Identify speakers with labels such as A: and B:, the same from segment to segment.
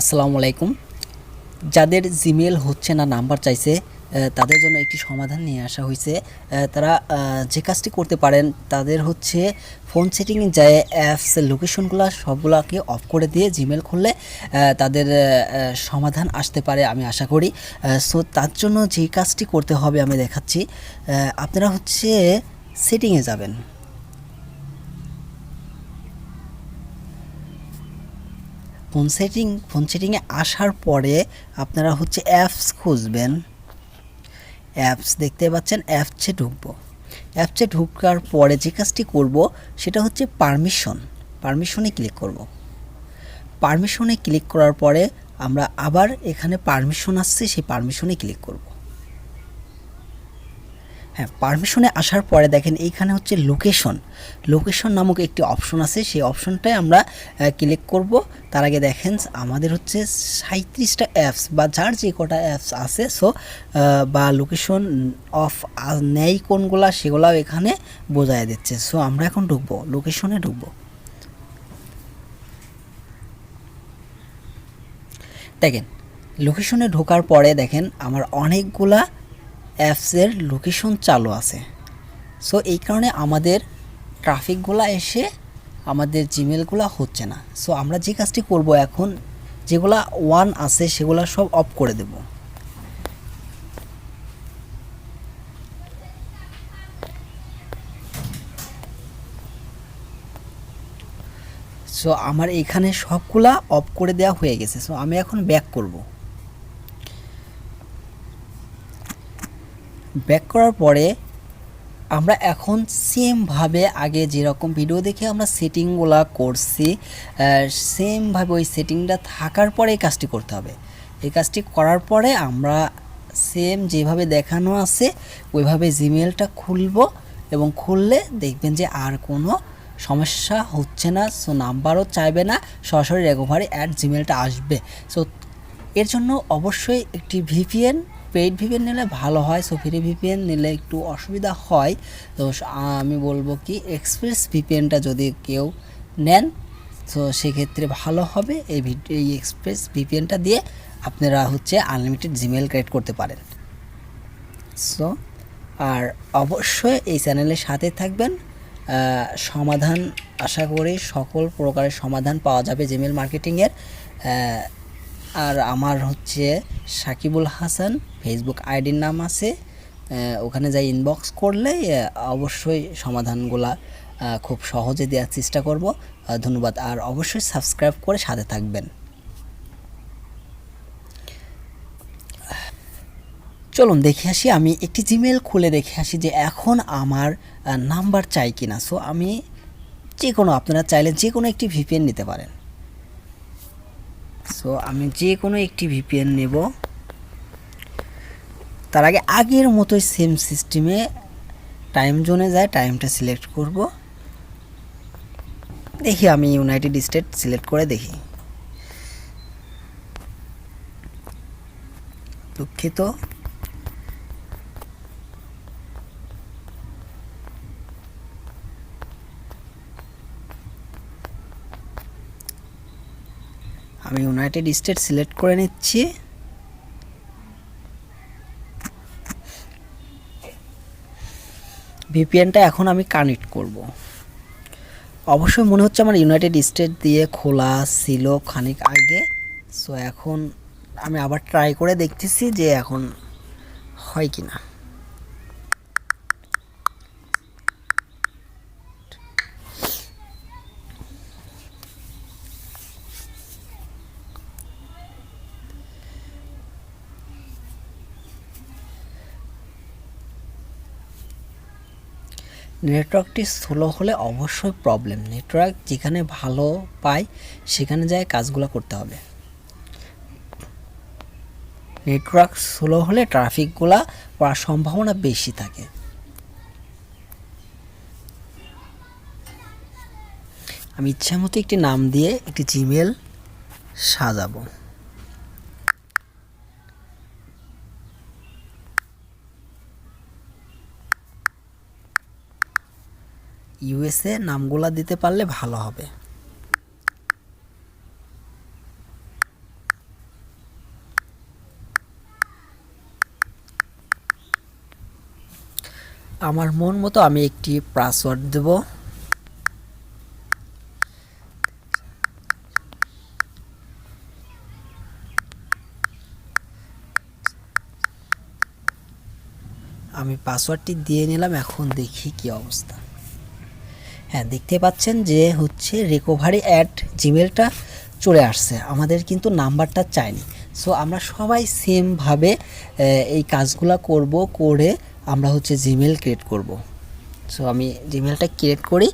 A: আসসালামু আলাইকুম। যাদের জিমেল হচ্ছে না, নাম্বার চাইছে, তাদের জন্য একটি সমাধান নিয়ে আসা হয়েছে। তারা যে কাজটি করতে পারেন, তাদের হচ্ছে ফোন সেটিংয়ে যায় অ্যাপস লোকেশনগুলো সবগুলোকে অফ করে দিয়ে জিমেল খুললে তাদের সমাধান আসতে পারে আমি আশা করি। সো তার জন্য যে কাজটি করতে হবে আমি দেখাচ্ছি। আপনারা হচ্ছে সেটিংয়ে যাবেন। ফোন সেটিংয়ে আসার পরে আপনারা হচ্ছে অ্যাপস খুঁজবেন। অ্যাপস দেখতে পাচ্ছেন, অ্যাপসে ঢুকবো। অ্যাপসে ঢুকার পরে যে কাজটি করব সেটা হচ্ছে পারমিশনে ক্লিক করব। পারমিশনে ক্লিক করার পরে আমরা আবার এখানে পারমিশন আসছে, সেই পারমিশনে ক্লিক করব। হ্যাঁ, পারমিশনে আসার পরে দেখেন এইখানে হচ্ছে লোকেশন নামক একটি অপশন আছে, সেই অপশনটায় আমরা ক্লিক করব। তার আগে দেখেন আমাদের হচ্ছে 37টা অ্যাপস বা যার যে কটা অ্যাপস আছে, সো বা লোকেশন অফ নেই কোনগুলা সেগুলাও এখানে বোঝায় দিচ্ছে। সো আমরা এখন ঢুকবো, লোকেশনে ঢুকবো। দেখেন লোকেশনে ঢোকার পরে দেখেন আমার অনেকগুলা অ্যাপসের লোকেশন চালু আছে। সো এই কারণে আমাদের ট্রাফিকগুলো এসে আমাদের জিমেলগুলো হচ্ছে না। সো আমরা যে কাজটি করব এখন, যেগুলা ওয়ান আছে সেগুলো সব অফ করে দেব। সো আমার এখানে সবগুলা অফ করে দেওয়া হয়ে গেছে। সো আমি এখন ব্যাক করব। ব্যাক করার পরে আমরা এখন সেমভাবে আগে যেরকম ভিডিও দেখে আমরা সেটিংগুলো করছি, সেমভাবে ওই সেটিংটা থাকার পরে এই কাজটি করতে হবে। এই কাজটি করার পরে আমরা সেম যেভাবে দেখানো আছে ওইভাবে জিমেলটা খুলব এবং খুললে দেখবেন যে আর কোনো সমস্যা হচ্ছে না। সো নাম্বারও চাইবে না, সরাসরি রেকভারি @জিমেলটা আসবে। সো এর জন্য অবশ্যই একটি ভিপিএন, পেইড ভিপিএন নিলে ভালো হয়। সো ফ্রি ভিপিএন নিলে একটু অসুবিধা হয়। তো আমি বলবো কি, এক্সপ্রেস ভিপিএনটা যদি কেউ নেন তো সেক্ষেত্রে ভালো হবে। এই এক্সপ্রেস ভিপিএনটা দিয়ে আপনারা হচ্ছে আনলিমিটেড জিমেল ক্রিয়েট করতে পারেন। সো আর অবশ্যই এই চ্যানেলের সাথে থাকবেন। সমাধান আশা করি সকল প্রকারের সমাধান পাওয়া যাবে জিমেল মার্কেটিংয়ের। আর আমার হচ্ছে সাকিবুল হাসান ফেসবুক আইডির নাম আছে, ওখানে যাই ইনবক্স করলে অবশ্যই সমাধানগুলা খুব সহজে দেওয়ার চেষ্টা করব। ধন্যবাদ। আর অবশ্যই সাবস্ক্রাইব করে সাথে থাকবেন। চলুন দেখে আসি, আমি একটি জিমেল খুলে দেখে আসি যে এখন আমার নাম্বার চাই কিনা। সো আমি যে কোনো, আপনারা চাইলে যে কোনো একটি ভিপিএন নিতে পারেন। সো আমি যে কোনো একটি ভিপিএন নেব। তার আগে আগের মতোই সেম সিস্টেমে টাইম জোনে যায়, টাইমটা সিলেক্ট করব। দেখি আমি ইউনাইটেড স্টেট সিলেক্ট করে দেখি। দুঃখিত, আমি ইউনাইটেড স্টেট সিলেক্ট করে নিচ্ছি। ভিপিএনটা এখন আমি কানেক্ট করব। অবশ্যই মনে হচ্ছে আমার ইউনাইটেড স্টেট দিয়ে খোলা ছিল খানিক আগে। সো এখন আমি আবার ট্রাই করে দেখতেছি যে এখন হয় কি না। নেটওয়ার্কটি স্লো হলে অবশ্যই প্রবলেম। নেটওয়ার্ক যেখানে ভালো পায় সেখানে যায় কাজগুলো করতে হবে। নেটওয়ার্ক স্লো হলে ট্রাফিকগুলা পড়ার সম্ভাবনা বেশি থাকে। আমি ইচ্ছা মতো একটি নাম দিয়ে একটি জিমেল সাজাবো। ইউএসএ নামগুলা দিতে পারলে ভালো হবে। আমার মন মতো আমি একটি পাসওয়ার্ড দেব। আমি পাসওয়ার্ডটি দিয়ে নিলাম, এখন দেখি কি অবস্থা। হ্যাঁ, দেখতে পাচ্ছেন যে হচ্ছে রিকভারি অ্যাট জিমেলটা চলে আসছে, আমাদের কিন্তু নাম্বারটা চাইনি। সো আমরা সবাই সেমভাবে এই কাজগুলো করব, করে আমরা হচ্ছে জিমেল ক্রিয়েট করব। সো আমি জিমেলটা ক্রিয়েট করি।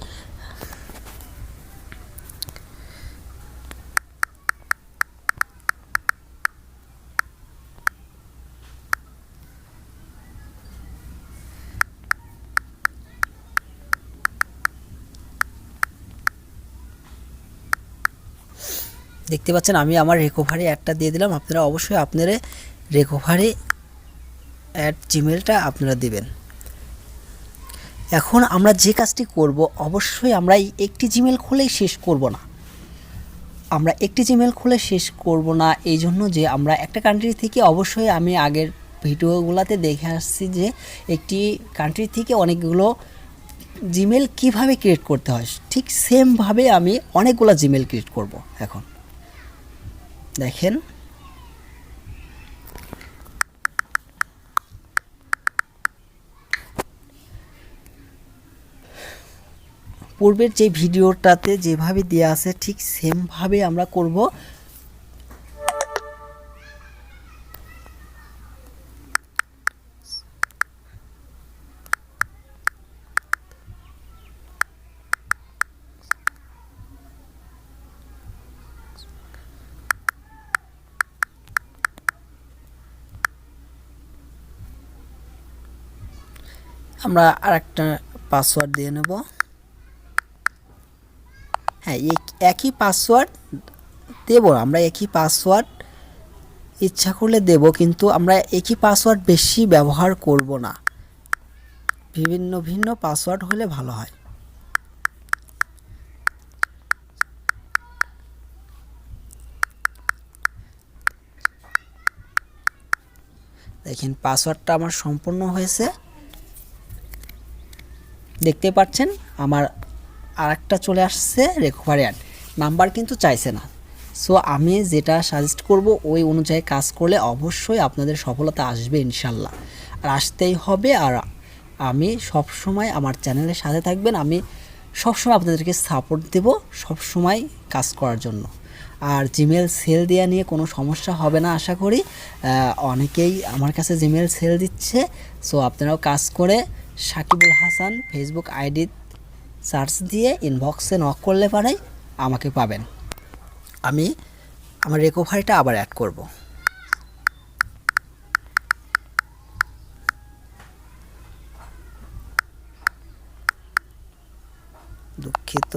A: দেখতে পাচ্ছেন আমি আমার রিকভারি অ্যাডটা দিয়ে দিলাম। আপনারা অবশ্যই আপনারা রিকভারি অ্যাট জিমেলটা আপনারা দিবেন। এখন আমরা যে কাজটি করব, অবশ্যই আমরা এই একটি জিমেল খুলেই শেষ করব না। আমরা একটি জিমেল খুলে শেষ করব না, এই জন্য যে আমরা একটা কান্ট্রি থেকে, অবশ্যই আমি আগের ভিডিওগুলোতে দেখে আসছি যে একটি কান্ট্রি থেকে অনেকগুলো জিমেল কিভাবে ক্রিয়েট করতে হয়, ঠিক সেমভাবে আমি অনেকগুলো জিমেল ক্রিয়েট করব। এখন দেখেন, পূর্বের যে ভিডিওটাতে যেভাবে দেওয়া আছে ঠিক সেমভাবে আমরা করব। আমরা আরেকটা পাসওয়ার্ড দিয়ে নেব। হ্যাঁ, একই পাসওয়ার্ড দেব, আমরা একই পাসওয়ার্ড ইচ্ছা করলে দেব, কিন্তু আমরা একই পাসওয়ার্ড বেশি ব্যবহার করব না, ভিন্ন ভিন্ন পাসওয়ার্ড হলে ভালো হয়। দেখেন পাসওয়ার্ডটা আমার সম্পূর্ণ হয়েছে, দেখতে পাচ্ছেন আমার আরেকটা চলে আসছে রিকভারি অ্যাড। নাম্বার কিন্তু চাইছে না। সো আমি যেটা সাজেস্ট করব ওই অনুযায়ী কাজ করলে অবশ্যই আপনাদের সফলতা আসবে ইনশাল্লাহ, আর আসতেই হবে। আর আমি সব সময় আমার চ্যানেলের সাথে থাকবেন, আমি সবসময় আপনাদেরকে সাপোর্ট দেব সব সময় কাজ করার জন্য। আর জিমেল সেল দেওয়া নিয়ে কোনো সমস্যা হবে না আশা করি। অনেকেই আমার কাছে জিমেল সেল দিচ্ছে, সো আপনারাও কাজ করে Sakibul Hasan Facebook ID search দিয়ে ইনবক্সে নক করলে পারে আমাকে পাবেন। আমি আমার রিকভারিটা আবার অ্যাড করব। দুঃখিত,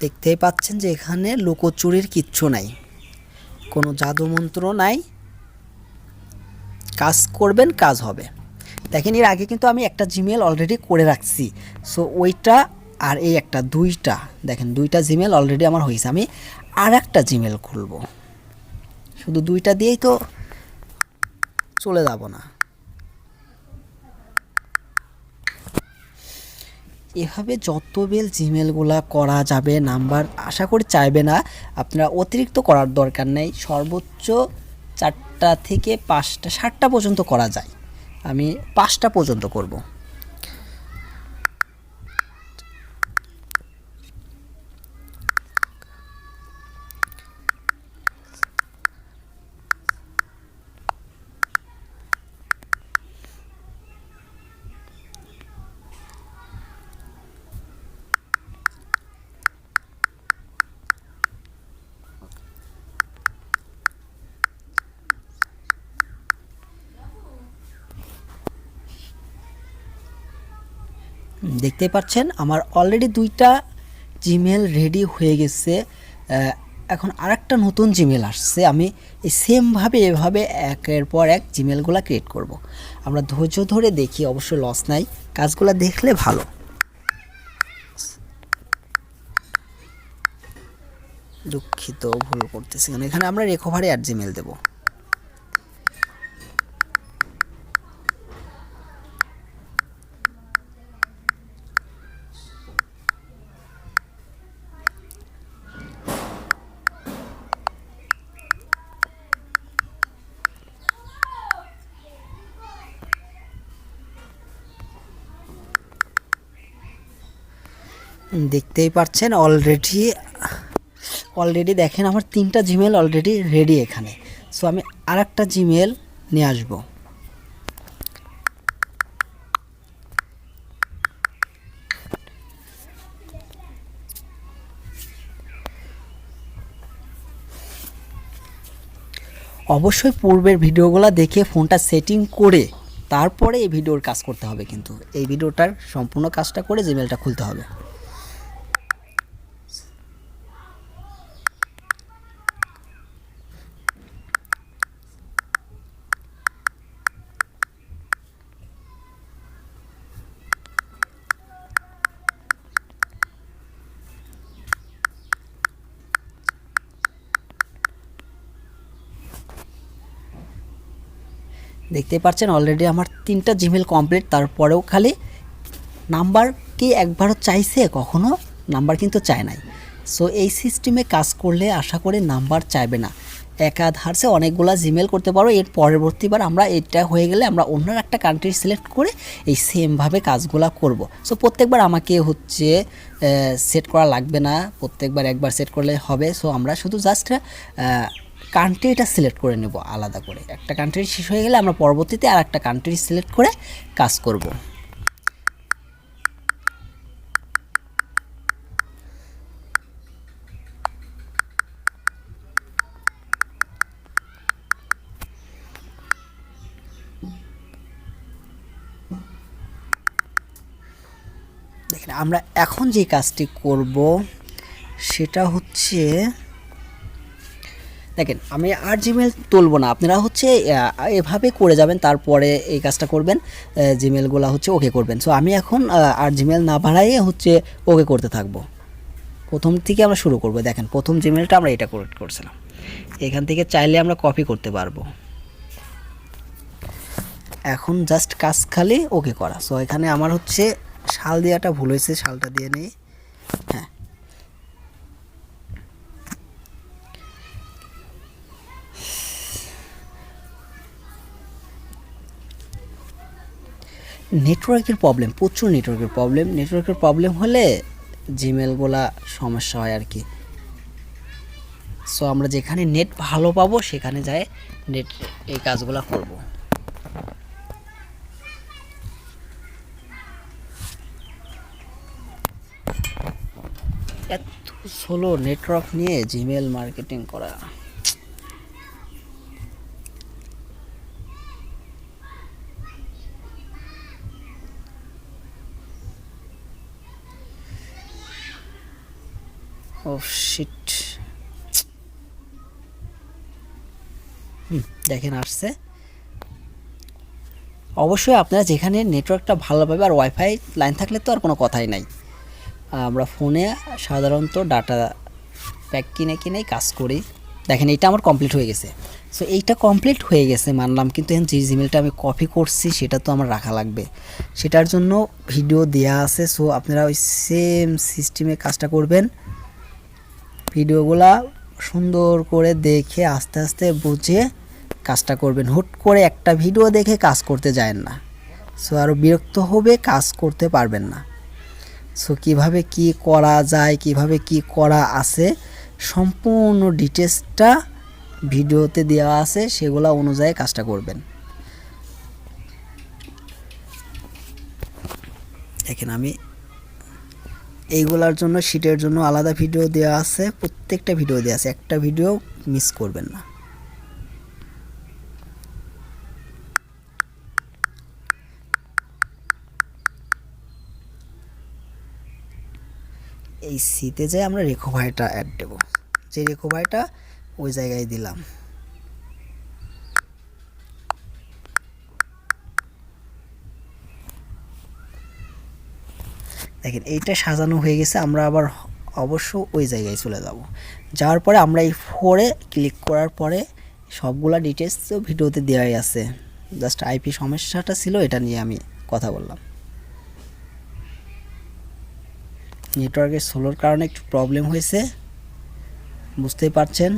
A: দেখতেই পাচ্ছেন যে এখানে লুকোচুরির কিচ্ছু নাই, কোনো জাদুমন্ত্র নাই, কাজ করবেন কাজ হবে। দেখেন এর আগে কিন্তু আমি একটা জিমেল অলরেডি করে রাখছি, সো ওইটা আর এই একটা দুইটা, দেখেন দুইটা জিমেল অলরেডি আমার হয়েছে। আমি আর একটা জিমেল খুলব, শুধু দুইটা দিয়েই তো চলে যাব না। এভাবে যত বেল জিমেলগুলা করা যাবে, নাম্বার আশা করি চাইবে না, আপনারা অতিরিক্ত করার দরকার নেই। সর্বোচ্চ 4টা থেকে 5টা 7টা পর্যন্ত করা যায়, আমি 5টা পর্যন্ত করব। দেখতে পাচ্ছেন আমার অলরেডি দুইটা জিমেল রেডি হয়ে গেছে। এখন আরেকটা নতুন জিমেল আসছে, আমি এই সেমভাবে এভাবে একের পর এক জিমেলগুলো ক্রিয়েট করব। আমরা ধৈর্য ধরে দেখি, অবশ্য লস নাই, কাজগুলো দেখলে ভালো। দুঃখিত, ভুল করতেছি কারণ এখানে আমরা রেকভারি @gmail দেব। দেখতেই পাচ্ছেন অলরেডি দেখেন আমার 3টা জিমেল অলরেডি রেডি এখানে। সো আমি আরেকটা জিমেল নিয়ে আসবো। অবশ্যই পূর্বের ভিডিওগুলো দেখে ফোনটা সেটিং করে তারপরে এই ভিডিওর কাজ করতে হবে, কিন্তু এই ভিডিওটার সম্পূর্ণ কাজটা করে জিমেলটা খুলতে হবে। দেখতেই পাচ্ছেন অলরেডি আমার 3টা জিমেল কমপ্লিট। তারপরেও খালি নাম্বার কি একবারও চাইছে, কখনো নাম্বার কিন্তু চায় নাই। সো এই সিস্টেমে কাজ করলে আশা করি নাম্বার চাইবে না। একাধারে অনেকগুলো জিমেল করতে পারো। এর পরবর্তীবার আমরা এটা হয়ে গেলে আমরা অন্য একটা কান্ট্রি সিলেক্ট করে এই সেমভাবে কাজগুলো করব। সো প্রত্যেকবার আমাকে সেট করা লাগবে না, প্রত্যেকবার একবার সেট করলে হবে। সো আমরা শুধু জাস্ট কান্ট্রিটা সিলেক্ট করে নেব আলাদা করে। একটা কান্ট্রি শেষ হয়ে গেলে আমরা পরবর্তীতে আর একটা কান্ট্রি সিলেক্ট করে কাজ করব। দেখেন আমরা এখন যে কাজটি করব সেটা হচ্ছে, দেখেন আমি আর জিমেল তুলব না, আপনারা এভাবে করে যাবেন, তারপরে এই কাজটা করবেন, জিমেলগুলো ওকে করবেন। সো আমি এখন আর জিমেল না বাড়াইয়ে ওকে করতে থাকবো। প্রথম থেকে আমরা শুরু করব। দেখেন প্রথম জিমেলটা আমরা এটা করছিলাম, এখান থেকে চাইলে আমরা কপি করতে পারবো। এখন জাস্ট কাজ খালি ওকে করা। সো এখানে আমার সাল দেওয়াটা ভুল হয়েছে, সালটা দিয়ে নেই। হ্যাঁ, নেটওয়ার্কের প্রবলেম, প্রচুর নেটওয়ার্কের প্রবলেম হলে জিমেলগুলা সমস্যা হয় আর কি। সো আমরা যেখানে নেট ভালো পাবো সেখানে যাই এই কাজগুলো করব। এত স্লো নেটওয়ার্ক নিয়ে জিমেল মার্কেটিং করা, ও শিট। দেখেন আসছে। অবশ্যই আপনারা যেখানে নেটওয়ার্কটা ভালো পাবে আর ওয়াইফাই লাইন থাকলে তো আর কোনো কথাই নাই। আমরা ফোনে সাধারণত ডাটা প্যাক কিনে কাজ করি। দেখেন এইটা আমার কমপ্লিট হয়ে গেছে। সো এইটা কমপ্লিট হয়ে গেছে মানলাম, কিন্তু এখন যে জিমেলটা আমি কপি করছি সেটা তো আমার রাখা লাগবে, সেটার জন্য ভিডিও দেয়া আছে। সো আপনারা ওই সেম সিস্টেমে কাজটা করবেন, ভিডিওগুলা সুন্দর করে দেখে আস্তে আস্তে বুঝে কাজটা করবেন। হুট করে একটা ভিডিও দেখে কাজ করতে যায় না, সো আরও বিরক্ত হবে, কাজ করতে পারবেন না। সো কিভাবে কি করা যায়, কিভাবে কি করা আছে সম্পূর্ণ ডিটেলসটা ভিডিওতে দেওয়া আছে, সেগুলো অনুযায়ী কাজটা করবেন। দেখেন আমি এইগুলার জন্য শীটের জন্য আলাদা ভিডিও দেওয়া আছে, প্রত্যেকটা ভিডিও দেওয়া আছে, একটা ভিডিও মিস করবেন না। এই সিতে যে আমরা রেকোভারিটা অ্যাড দেব, যে রেকোভারিটা ওই জায়গায় দিলাম। দেখেন এইটা সাজানো হয়ে গেছে। আমরা আবার অবশ্য ওই জায়গায় চলে যাব। যাওয়ার পরে আমরা এই 4-এ ক্লিক করার পরে সবগুলা ডিটেলস তো ভিডিওতে দেওয়াই আছে, জাস্ট আইপি সমস্যাটা ছিল এটা নিয়ে আমি কথা বললাম। নেটওয়ার্কের স্লোর কারণে একটু প্রবলেম হয়েছে, বুঝতেই পারছেন।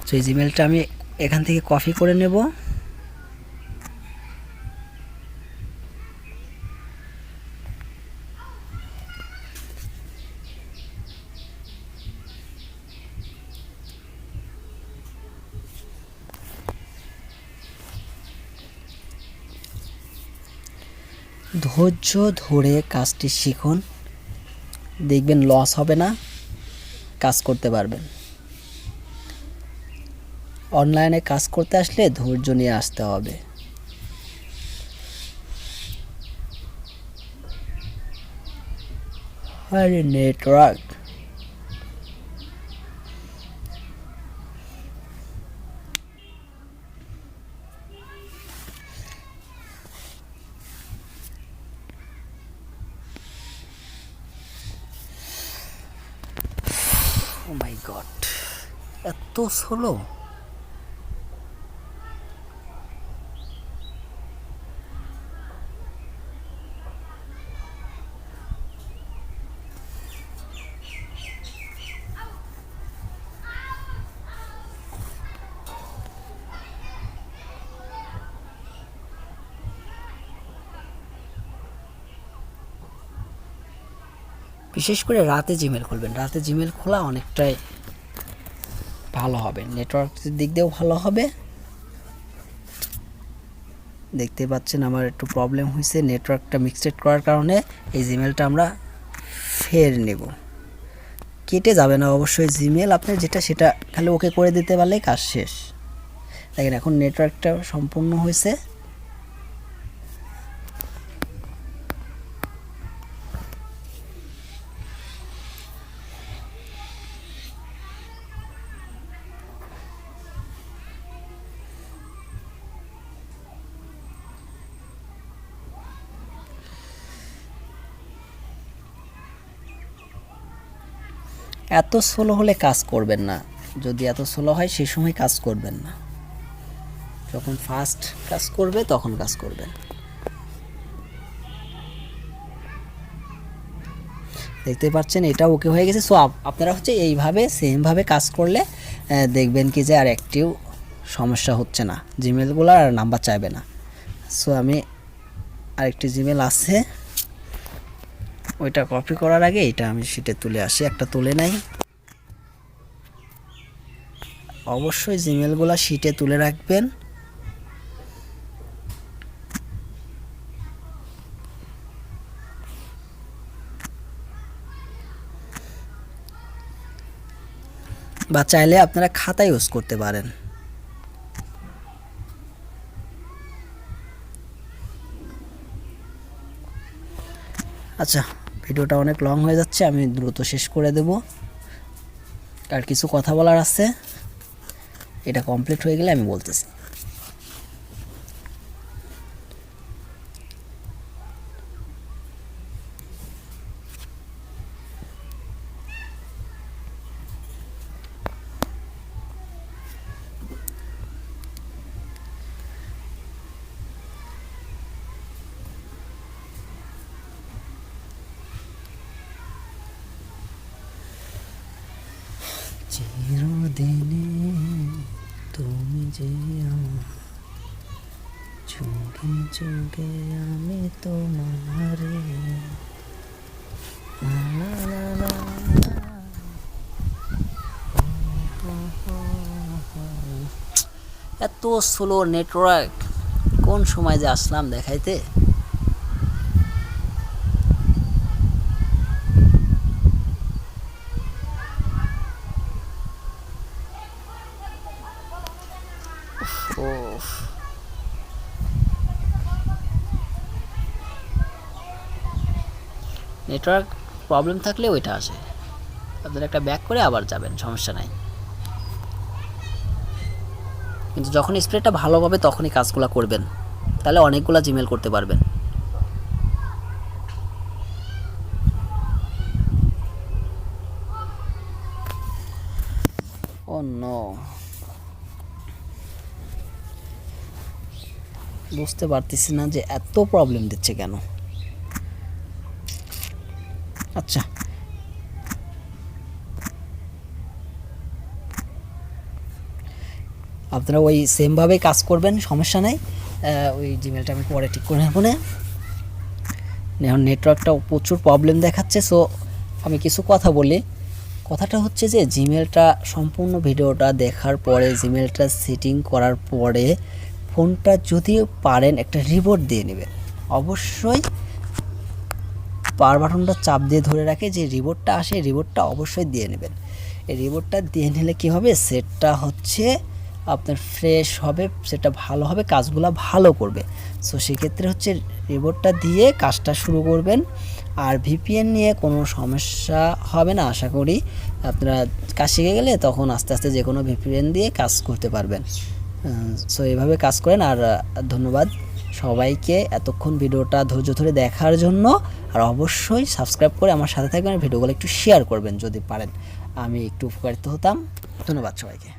A: তো এই জিমেলটা আমি এখান থেকে কপি করে নেব। ধৈর্য ধরে কাজটি শিখুন, দেখবেন লস হবে না, কাজ করতে পারবেন। অনলাইনে কাজ করতে আসলে ধৈর্য নিয়ে আসতে হবে। আরে নেটওয়ার্ক ও মাই গড, এত স্লো। বিশেষ করে রাতে জিমেল খুলবেন, রাতে জিমেল খোলা অনেকটাই ভালো হবে, নেটওয়ার্কের দিক দিয়েও ভালো হবে। দেখতে পাচ্ছেন আমার একটু প্রবলেম হয়েছে নেটওয়ার্কটা মিক্সড করার কারণে। এই জিমেলটা আমরা ফের নেব, কেটে যাবে না অবশ্যই জিমেল আপনার যেটা সেটা খালি ওকে করে দিতে পারলেই কাজ শেষ। দেখেন এখন নেটওয়ার্কটা সম্পূর্ণ হয়েছে। এত স্লো হলে কাজ করবেন না, যদি এত স্লো হয় সেই সময় কাজ করবেন না, যখন ফাস্ট কাজ করবে তখন কাজ করবেন। দেখতে পাচ্ছেন এটা ওকে হয়ে গেছে। সো আপনারা হচ্ছে এইভাবে সেমভাবে কাজ করলে দেখবেন কি যে আর একটিও সমস্যা হচ্ছে না, জিমেলগুলো আর নাম্বার চাইবে না। সো আমি আরেকটি জিমেল আছে, ওইটা কপি করার আগে এটা আমি শিটে তুলে আসি, একটা তুলে নাই। অবশ্যই জিমেলগুলো শিটে তুলে রাখবেন। বা চাইলে আপনারা খাতা ইউজ করতে পারেন। আচ্ছা, ভিডিওটা অনেক লং হয়ে যাচ্ছে, আমি দ্রুত শেষ করে দেব। আর কিছু কথা বলার আছে, এটা কমপ্লিট হয়ে গেলে আমি বলতেছি। চিরদিনে তুমি যে চোখে চোখে আমি তোমারে, এত স্লো নেটওয়ার্ক, কোন সময় যে আসলাম দেখাইতে। নেটওয়ার্ক প্রবলেম থাকলে ওইটা আসে, আপনারা একটা ব্যাক করে আবার যাবেন, সমস্যা নাই। কিন্তু যখন স্প্রেটা ভালো হবে তখনই কাজগুলো করবেন, তাহলে অনেকগুলো জিমেল করতে পারবেন। নো, বুঝতে পারতেছি না যে এত প্রবলেম দিচ্ছে কেন। আচ্ছা, আপনারা ওই সেমভাবে কাজ করবেন, সমস্যা নাই। ওই জিমেলটা আমি পরে ঠিক করে নেব। এখন নেটওয়ার্কটা প্রচুর প্রবলেম দেখাচ্ছে, সো আমি কিছু কথা বলি। কথাটা হচ্ছে যে জিমেলটা সম্পূর্ণ ভিডিওটা দেখার পরে, জিমেলটা সেটিং করার পরে ফোনটা যদি পারেন একটা রিবোট দিয়ে নেবেন। অবশ্যই পাওয়ার বাটনটা চাপ দিয়ে ধরে রাখে যে রিবোটটা আসে, রিবোটটা অবশ্যই দিয়ে নেবেন। এই রিবোটটা দিয়ে নিলে কি হবে, সেটটা হচ্ছে আপনার ফ্রেশ হবে, সেটা ভালো হবে, কাজগুলো ভালো করবে। সো সেক্ষেত্রে হচ্ছে রিবোটটা দিয়ে কাজটা শুরু করবেন। আর ভিপিএন নিয়ে কোনো সমস্যা হবে না আশা করি। আপনারা কাজ শিখে গেলে তখন আস্তে আস্তে যে কোনো ভিপিএন দিয়ে কাজ করতে পারবেন। সো এইভাবে কাজ করেন। আর ধন্যবাদ সবাইকে এতক্ষণ ভিডিওটা ধৈর্য ধরে দেখার জন্য। আর অবশ্যই সাবস্ক্রাইব করে আমার সাথে থাকবেন, ভিডিওগুলো একটু শেয়ার করবেন যদি পারেন, আমি একটু উপকারিত হতাম। ধন্যবাদ সবাইকে।